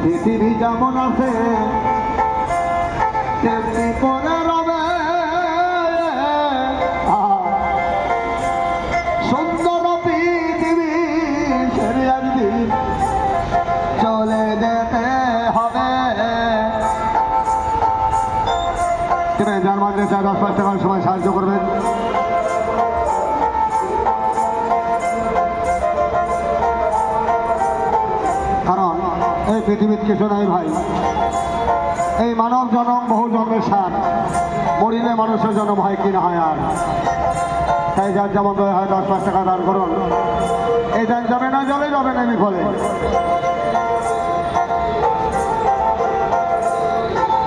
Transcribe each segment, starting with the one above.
পৃথিবী যেমন আছে তেমনি করে রবে, সুন্দর পৃথিবী ছেড়ে একদিন চলে যেতে হবে। যার মাঝে 10-5 টাকার সময় সাহায্য করবেন। কারণ এই পৃথিবীর কিছু নাই ভাই, এই মানব জনম বহু জন্মের সার, মরিলে মানুষের জন্ম হয় কি না হয় আর। তাই যার যেমন দয়া হয় 10-5 টাকা দান করুন। এই দান যাবে না জলে যাবে না বিফলে।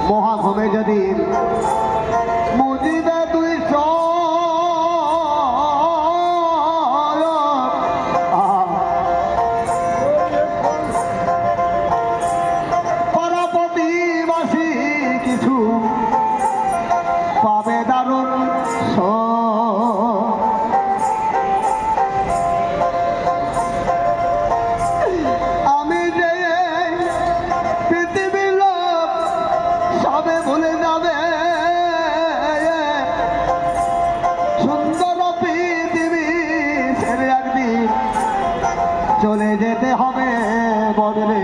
মহাভূমে যদি মুজিবে তুই পরাপতিবাসী কিছু পাবে দারুণ আমি যে পৃথিবীর লোক সবে ভুলে যাবে, সুন্দর পৃথিবী ছেড়ে একদিন চলে যেতে হবে বদলে।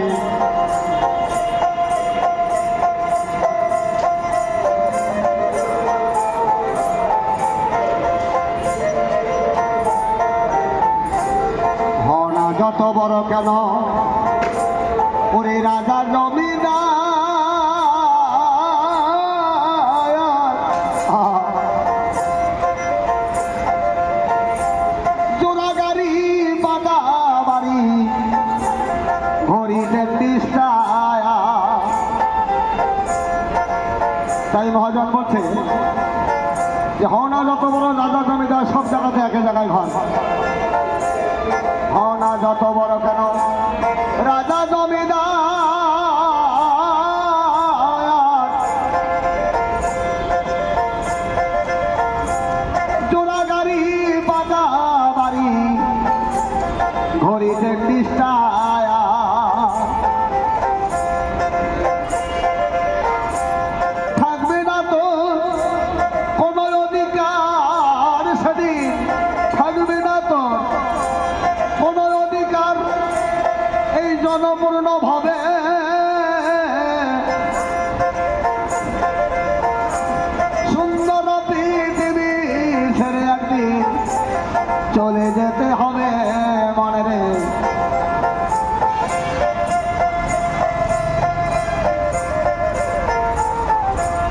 হনা যত বড় কেন ওরে রাজা জমিদার, জোড়া গাড়ি বাদা বাড়ি ঘড়িতে নিষ্ঠায়। তাই মহাজন বলছে যে হনা যত বড় রাজা জমিদার সব জায়গাতে এক জায়গায় ঘর। হনা যত বড় কেন রাজা জমি